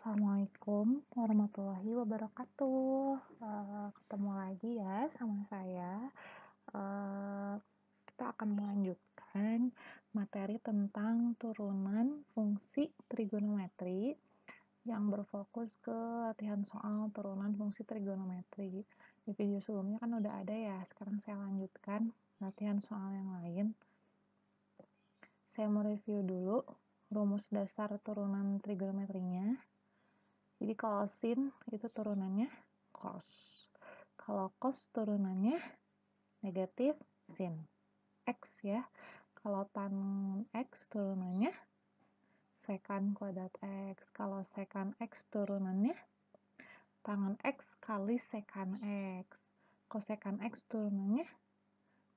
Assalamualaikum warahmatullahi wabarakatuh. Ketemu lagi ya sama saya. Eee, kita akan melanjutkan materi tentang turunan fungsi trigonometri yang berfokus ke latihan soal turunan fungsi trigonometri. Di video sebelumnya kan udah ada ya, sekarang saya lanjutkan latihan soal yang lain. Saya mau review dulu rumus dasar turunan trigonometrinya. Jadi kalau sin itu turunannya cos. Kalau cos turunannya negatif sin x ya. Kalau tan x turunannya secant kuadrat x. Kalau secant x turunannya tangen x kali secant x. Kosekant x turunannya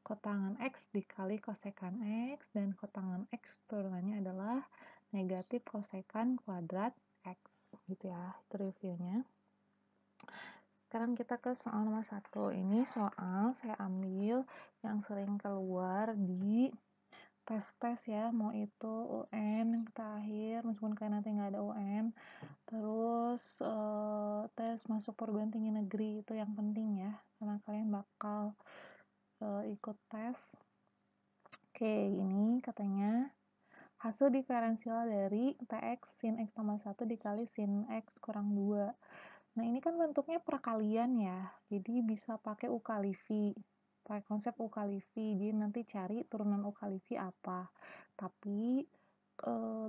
kotangen x dikali kosekant x, dan kotangen x turunannya adalah negatif kosekant kuadrat x. Gitu ya, itu reviewnya. Sekarang kita ke soal nomor 1. Ini soal saya ambil yang sering keluar di tes-tes ya, mau itu UN terakhir, meskipun kalian nanti nggak ada UN. Terus tes masuk perguruan tinggi negeri, itu yang penting ya, karena kalian bakal ikut tes. Oke, ini katanya hasil diferensial dari Tx sin X tambah 1 dikali sin X kurang 2. Nah, ini kan bentuknya perkalian ya, jadi bisa pakai U kali V, pakai konsep U kali V, jadi nanti cari turunan U kali V apa. Tapi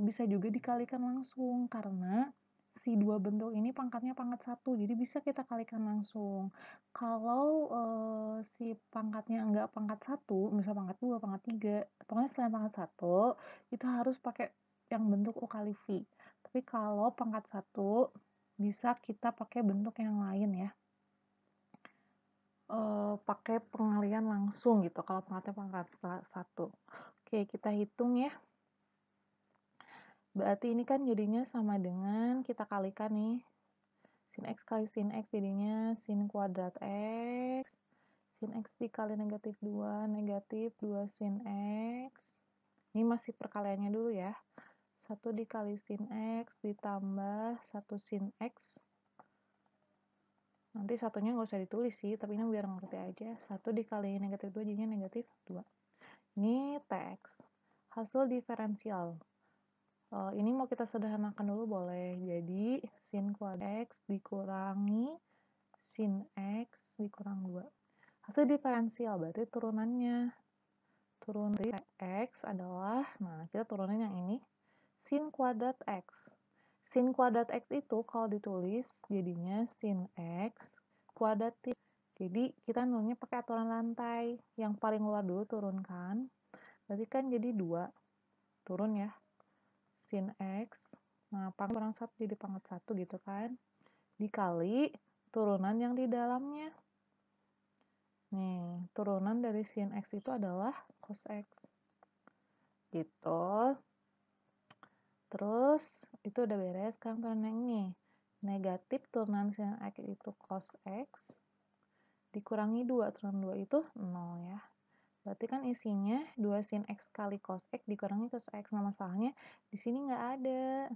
bisa juga dikalikan langsung, karena si dua bentuk ini pangkatnya pangkat 1, jadi bisa kita kalikan langsung. Kalau si pangkatnya enggak pangkat 1, misal pangkat 2, pangkat 3, pokoknya selain pangkat 1, itu harus pakai yang bentuk U kali V. Tapi kalau pangkat 1, bisa kita pakai bentuk yang lain ya. Pakai pengalian langsung gitu kalau pangkatnya pangkat 1. Oke, kita hitung ya. Berarti ini kan jadinya sama dengan kita kalikan nih. Sin X kali sin X jadinya sin kuadrat X. Sin X dikali negatif 2, negatif 2 sin X. Ini masih perkaliannya dulu ya. 1 dikali sin X ditambah 1 sin X. Nanti satunya nggak usah ditulis sih, tapi ini biar ngerti aja. 1 dikali negatif 2 jadinya negatif 2. Ini Tx. Hasil diferensial. Ini mau kita sederhanakan dulu boleh. Jadi, sin kuadrat X dikurangi sin X dikurang 2. Hasil diferensial berarti turunannya. Turun dari X adalah, nah kita turunin yang ini, sin kuadrat X. Sin kuadrat X itu kalau ditulis jadinya sin X kuadrat. Jadi kita nolnya pakai aturan lantai. Yang paling luar dulu turunkan. Berarti kan jadi 2. Turun ya. Sin X. Nah, pangkat kurang 1 jadi pangkat 1 gitu kan. Dikali turunan yang di dalamnya. Nih, turunan dari sin X itu adalah cos X. Gitu. Terus, itu udah beres. Sekarang turunan yang ini. Negatif turunan sin X itu cos X. Dikurangi 2. Turunan 2 itu 0 ya. Berarti kan isinya 2 sin X kali cos X dikurangi cos X. Nah, masalahnya di sini nggak ada.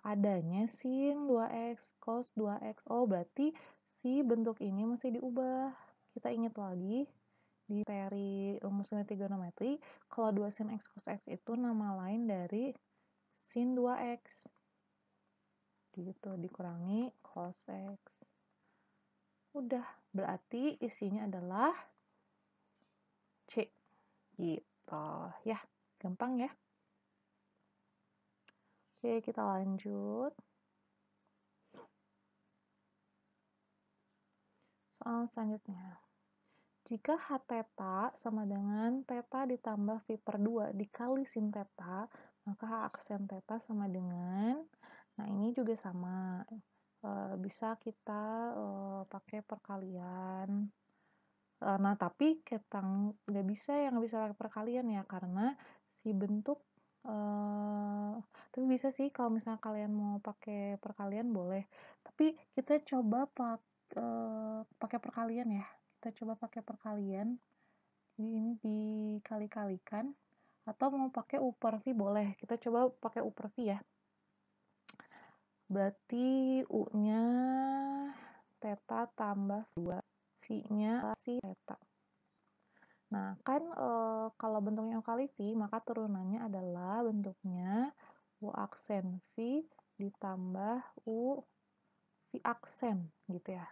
Adanya sin 2X, cos 2X. Oh, berarti si bentuk ini mesti diubah. Kita ingat lagi di teori rumus trigonometri, kalau 2 sin X cos X itu nama lain dari sin 2X. Gitu, dikurangi cos X. Udah, berarti isinya adalah C. Gitu, ya. Gampang ya. Oke, kita lanjut. Soal selanjutnya. Jika H theta sama dengan theta ditambah phi per 2 dikali sin theta, maka H aksen theta sama dengan, nah ini juga sama, bisa kita pakai perkalian. Nah, tapi nggak bisa yang bisa pakai perkalian ya, karena si bentuk, tapi bisa sih kalau misalnya kalian mau pakai perkalian boleh. Tapi kita coba pakai perkalian ya. Kita coba pakai perkalian. Jadi ini dikali-kalikan. Atau mau pakai U per V boleh. Kita coba pakai U per V ya. berarti U-nya theta tambah 2, V-nya si theta. Nah, kan kalau bentuknya U kali V, maka turunannya adalah bentuknya U aksen V ditambah U V aksen, gitu ya.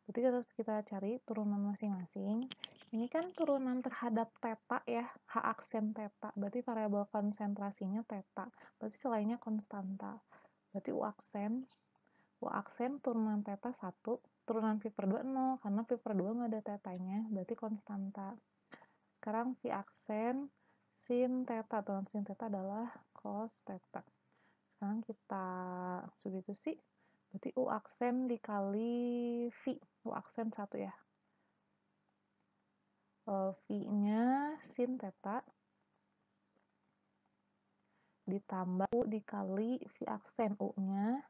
Berarti harus kita cari turunan masing-masing. Ini kan turunan terhadap theta ya, H aksen theta. Berarti variabel konsentrasinya theta. Berarti selainnya konstanta. Berarti U aksen turunan theta 1, turunan V per 2 0, karena V per 2 nggak ada tetanya, berarti konstanta. Sekarang V aksen sin theta, turunan sin theta adalah cos theta. Sekarang kita substitusi, berarti U aksen dikali V, U aksen 1 ya. V-nya sin theta ditambah U dikali V aksen, U-nya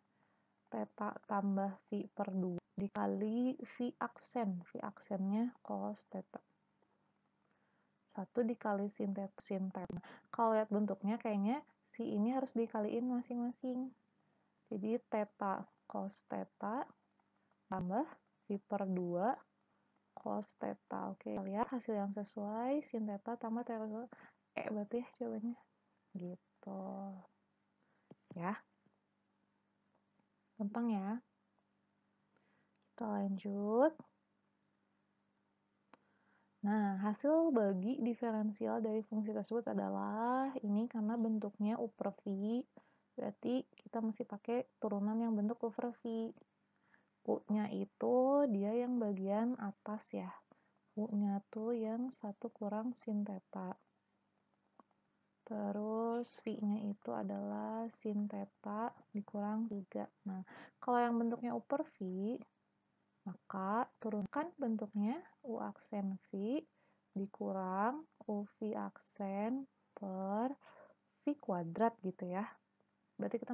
theta tambah V per 2 dikali V aksen, V aksennya cos theta. 1 dikali sin theta. Kalau lihat bentuknya kayaknya si ini harus dikaliin masing-masing. Jadi theta cos theta tambah V per 2 cos theta. Oke, lihat hasil yang sesuai, sin theta tambah theta. Berarti ya jawabannya. Gitu. Ya. Gampang ya. Kita lanjut. Nah, hasil bagi diferensial dari fungsi tersebut adalah ini karena bentuknya U per V, berarti kita mesti pakai turunan yang bentuk U per V. U-nya itu dia yang bagian atas ya. U-nya tuh yang 1 kurang sin theta. Terus V-nya itu adalah sin theta dikurang 3. Nah, kalau yang bentuknya U per V, maka turunkan bentuknya U aksen V dikurang UV aksen per V kuadrat gitu ya. Berarti kita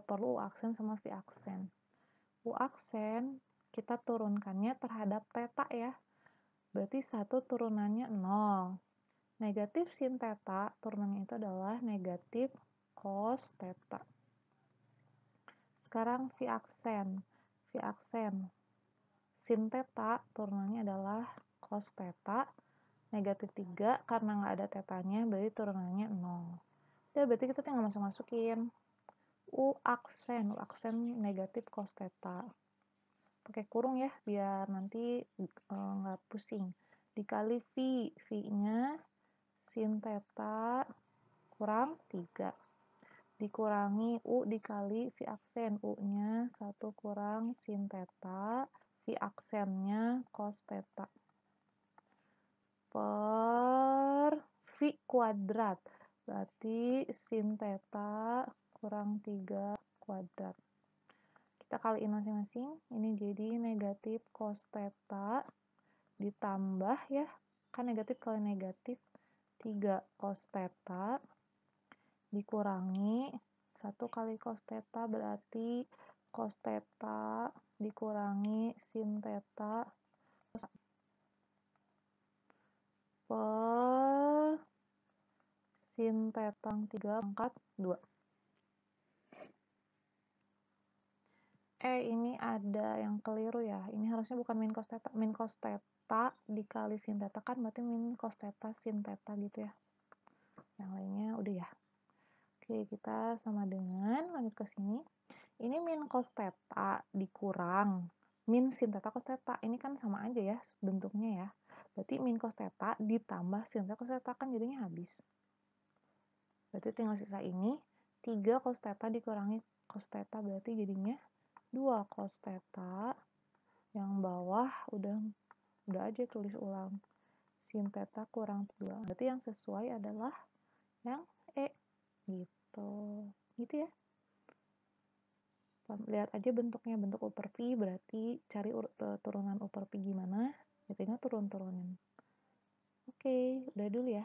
perlu U aksen sama V aksen. U aksen kita turunkannya terhadap theta ya. Berarti 1 turunannya 0. Negatif sin theta turunannya itu adalah negatif cos theta. Sekarang V aksen. V aksen sin theta turunannya adalah cos theta, negatif 3 karena nggak ada tetanya berarti turunannya 0. Ya, berarti kita tinggal masukin U aksen negatif cos theta. Pakai kurung ya biar nanti nggak pusing. Dikali V, V-nya sin theta kurang 3. Dikurangi U dikali V aksen, U-nya 1 kurang sin theta, V aksennya cos theta per V kuadrat, berarti sin theta kurang 3 kuadrat. Kita kaliin masing-masing, ini jadi negatif cos theta ditambah ya, kan negatif kali negatif 3 cos theta dikurangi 1 kali cos theta berarti cos theta dikurangi sin theta per sin theta 3 pangkat 2. Ini ada yang keliru ya. Ini harusnya bukan min cos theta. Min cos theta dikali sin theta kan berarti min cos theta sin theta gitu ya. Yang lainnya udah ya. Oke, kita sama dengan lanjut ke sini. Ini min cos theta dikurang min sin theta cos theta. Ini kan sama aja ya bentuknya ya. Berarti min cos theta ditambah sin theta cos theta kan jadinya habis. Berarti tinggal sisa ini 3 cos theta dikurangi cos theta berarti jadinya 2 cos theta. Yang bawah udah aja tulis ulang. Sin theta kurang 2. Berarti yang sesuai adalah yang E. Gitu. Gitu ya. Lihat aja bentuknya, bentuk U per V, berarti cari turunan U per V gimana, ya tinggal turun-turunin. Oke, udah dulu ya.